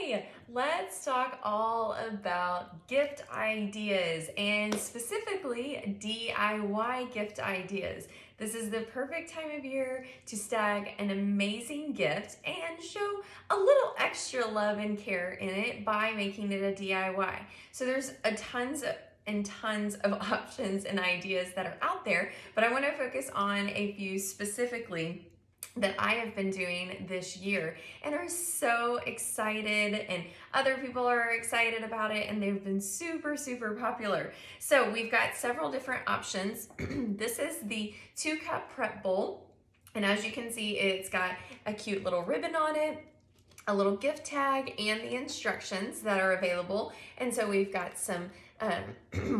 Hey, let's talk all about gift ideas and specifically DIY gift ideas. This is the perfect time of year to snag an amazing gift and show a little extra love and care in it by making it a DIY. So there's tons of options and ideas that are out there, but I want to focus on a few specifically that I have been doing this year and are so excited, and other people are excited about it, and they've been super popular. So we've got several different options. This is the 2-cup prep bowl, and as you can see, it's got a cute little ribbon on it, a little gift tag, and the instructions that are available. And so we've got some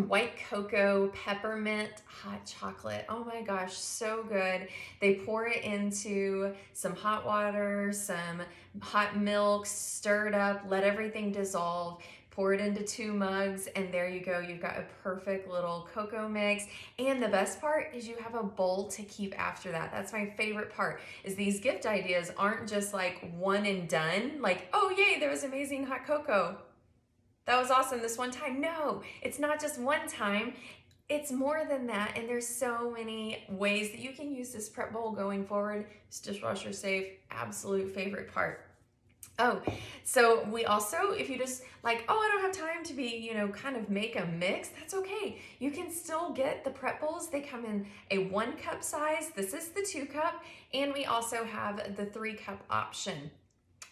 white cocoa, peppermint, hot chocolate. Oh my gosh, so good. They pour it into some hot water, some hot milk, stir it up, let everything dissolve, pour it into 2 mugs, and there you go. You've got a perfect little cocoa mix. And the best part is you have a bowl to keep after that. That's my favorite part, is these gift ideas aren't just like one and done, like, oh yay, there was amazing hot cocoa. That was awesome this one time. No, it's not just one time. It's more than that, and there's so many ways that you can use this prep bowl going forward. It's dishwasher safe, absolute favorite part. Oh, so we also, if you just like, oh, I don't have time to be, kind of make a mix, that's okay. You can still get the prep bowls. They come in a 1-cup size. This is the 2-cup, and we also have the 3-cup option.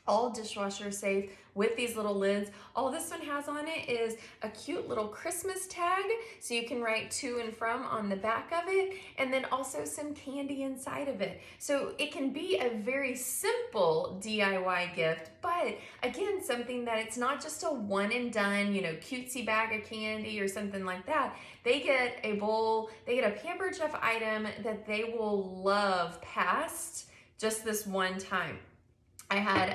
All dishwasher safe with these little lids. All this one has on it is a cute little Christmas tag, so you can write to and from on the back of it, and then also some candy inside of it. So it can be a very simple DIY gift, but again, something that it's not just a one and done, cutesy bag of candy or something like that. They get a bowl, they get a Pampered Chef item that they will love past just this one time. I had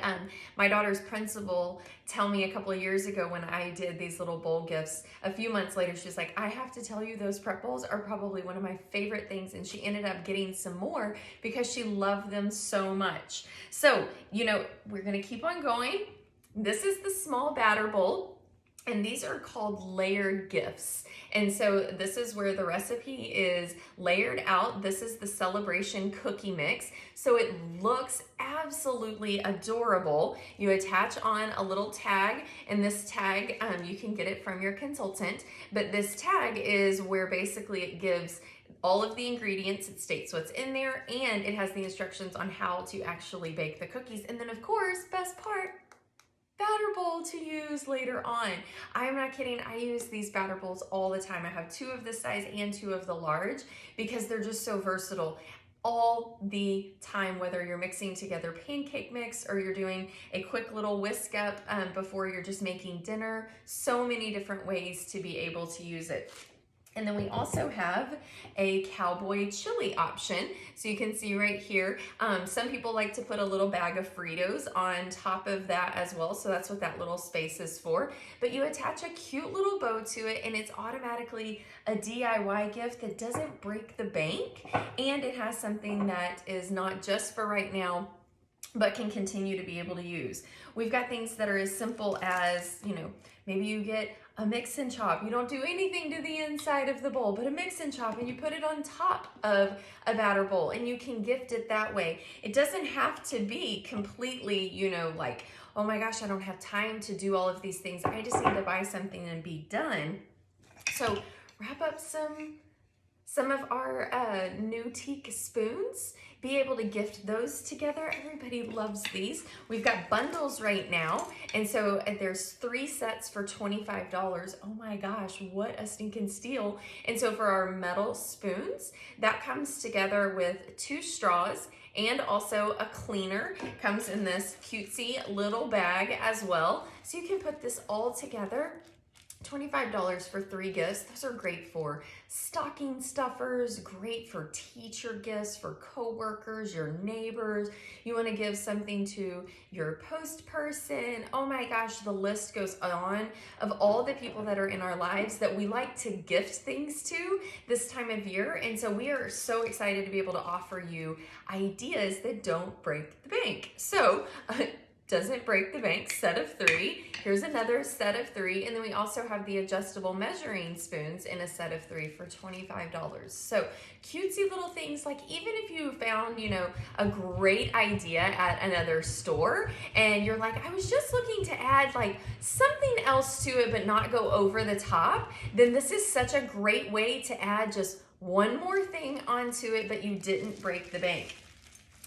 my daughter's principal tell me a couple of years ago when I did these little bowl gifts, a few months later, she's like, I have to tell you, those prep bowls are probably one of my favorite things. And she ended up getting some more because she loved them so much. So, we're gonna keep on going. This is the small batter bowl, and these are called layered gifts. And so this is where the recipe is layered out. This is the celebration cookie mix. So it looks absolutely adorable. You attach on a little tag, and this tag, you can get it from your consultant, but this tag is where basically it gives all of the ingredients, it states what's in there, and it has the instructions on how to actually bake the cookies. And then of course, best part, batter bowl to use later on. I'm not kidding, I use these batter bowls all the time. I have 2 of this size and 2 of the large because they're just so versatile all the time, whether you're mixing together pancake mix or you're doing a quick little whisk up before you're just making dinner. So many different ways to be able to use it. And then we also have a cowboy chili option. So you can see right here, some people like to put a little bag of Fritos on top of that as well. So that's what that little space is for. But you attach a cute little bow to it, and it's automatically a DIY gift that doesn't break the bank. And it has something that is not just for right now, but can continue to be able to use. We've got things that are as simple as, maybe you get a mix and chop. You don't do anything to the inside of the bowl, but a mix and chop, and you put it on top of a batter bowl, and you can gift it that way. It doesn't have to be completely, like, oh my gosh, I don't have time to do all of these things. I just need to buy something and be done. So wrap up some of our new teak spoons, be able to gift those together. Everybody loves these. We've got bundles right now, and so there's 3 sets for $25. Oh my gosh, what a stinking steal. And so for our metal spoons, that comes together with 2 straws and also a cleaner. Comes in this cutesy little bag as well. So you can put this all together. $25 for 3 gifts. Those are great for stocking stuffers, great for teacher gifts, for coworkers, your neighbors. You want to give something to your post person. Oh my gosh, the list goes on of all the people that are in our lives that we like to gift things to this time of year. And so we are so excited to be able to offer you ideas that don't break the bank. So doesn't break the bank, set of 3. Here's another set of 3. And then we also have the adjustable measuring spoons in a set of 3 for $25. So cutesy little things, like even if you found, you know, a great idea at another store and you're like, I was just looking to add like something else to it but not go over the top, then this is such a great way to add just one more thing onto it, but you didn't break the bank.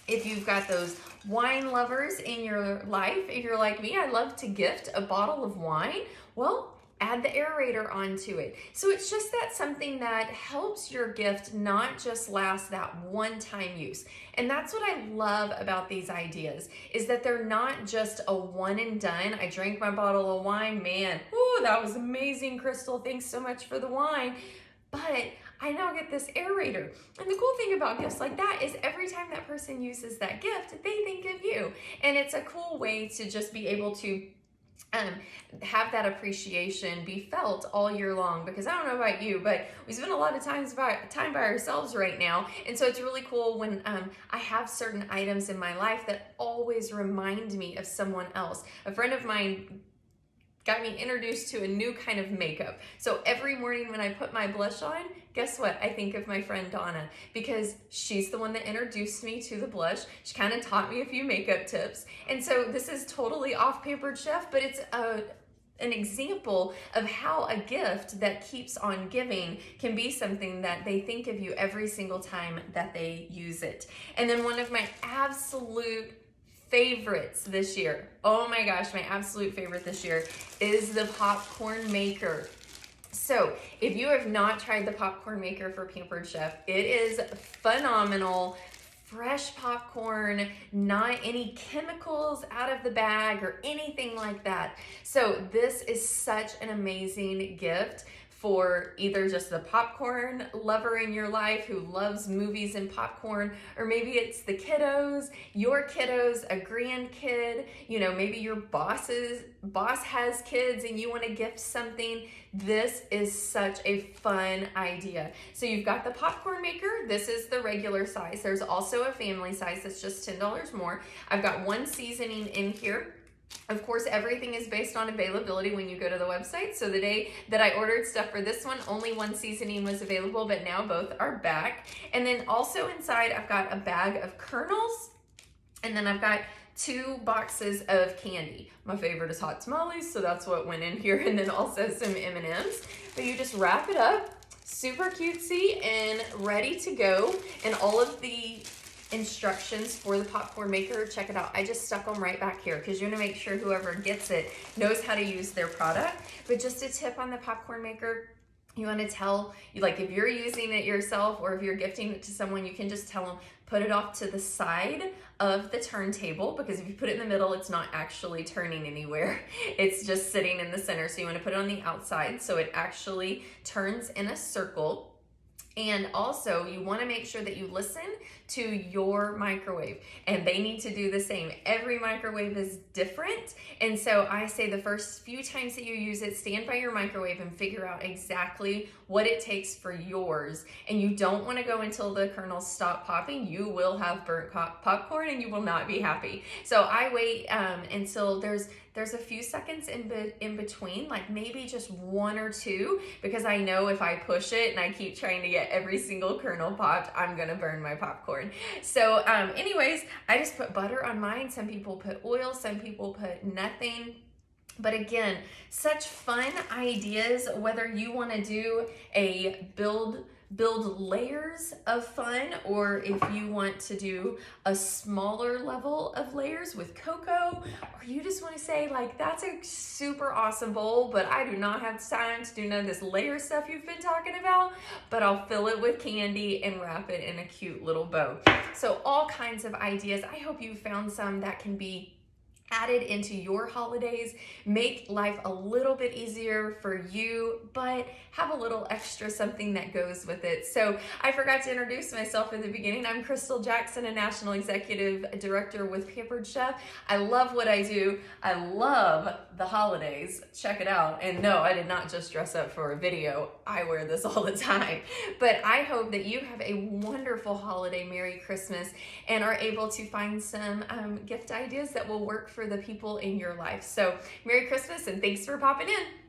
If you've got those wine lovers in your life, if you're like me, I love to gift a bottle of wine, well, add the aerator onto it. So it's just that something that helps your gift not just last that one-time use. And that's what I love about these ideas, is that they're not just a one and done. I drank my bottle of wine, man, ooh, that was amazing, Crystal, thanks so much for the wine. But I now get this aerator. And the cool thing about gifts like that is every time that person uses that gift, they think of you. And it's a cool way to just be able to have that appreciation be felt all year long, because I don't know about you, but we spend a lot of time by ourselves right now. And so it's really cool when I have certain items in my life that always remind me of someone else. A friend of mine got me introduced to a new kind of makeup. So every morning when I put my blush on, guess what? I think of my friend Donna, because she's the one that introduced me to the blush. She kind of taught me a few makeup tips. And so this is totally off Pampered Chef, but it's an example of how a gift that keeps on giving can be something that they think of you every single time that they use it. And then one of my absolute favorites this year, oh my gosh, my absolute favorite this year is the popcorn maker. So if you have not tried the popcorn maker for Pampered Chef, it is phenomenal. Fresh popcorn, not any chemicals out of the bag or anything like that. So this is such an amazing gift for either just the popcorn lover in your life who loves movies and popcorn, or maybe it's the kiddos, your kiddos, a grandkid, you know, maybe your boss has kids and you want to gift something. This is such a fun idea. So you've got the popcorn maker. This is the regular size. There's also a family size that's just $10 more. I've got one seasoning in here. Of course, everything is based on availability when you go to the website. So the day that I ordered stuff for this one, only one seasoning was available, but now both are back. And then also inside, I've got a bag of kernels, and then I've got 2 boxes of candy. My favorite is hot tamales, so that's what went in here, and then also some M&Ms. But you just wrap it up, super cutesy and ready to go. And all of the instructions for the popcorn maker, check it out. I just stuck them right back here because you want to make sure whoever gets it knows how to use their product. But just a tip on the popcorn maker, you want to tell, like if you're using it yourself or if you're gifting it to someone, you can just tell them, put it off to the side of the turntable, because if you put it in the middle, it's not actually turning anywhere. It's just sitting in the center. So you want to put it on the outside so it actually turns in a circle. And also you want to make sure that you listen to your microwave, and they need to do the same. Every microwave is different. And so I say the first few times that you use it, stand by your microwave and figure out exactly what it takes for yours. And you don't want to go until the kernels stop popping. You will have burnt popcorn and you will not be happy. So I wait until there's a few seconds in between, like maybe just 1 or 2, because I know if I push it and I keep trying to get every single kernel popped, I'm gonna burn my popcorn. So anyways, I just put butter on mine. Some people put oil, some people put nothing. But again, such fun ideas, whether you want to do a build layers of fun, or if you want to do a smaller level of layers with cocoa, or you just want to say like, that's a super awesome bowl, but I do not have time to do none of this layer stuff you've been talking about, but I'll fill it with candy and wrap it in a cute little bow. So all kinds of ideas. I hope you found some that can be added into your holidays, make life a little bit easier for you, but have a little extra something that goes with it. So I forgot to introduce myself in the beginning. I'm Crystal Jackson, a National Executive Director with Pampered Chef. I love what I do. I love the holidays. Check it out. And no, I did not just dress up for a video. I wear this all the time. But I hope that you have a wonderful holiday, Merry Christmas, and are able to find some gift ideas that will work for for the people in your life. So Merry Christmas and thanks for popping in.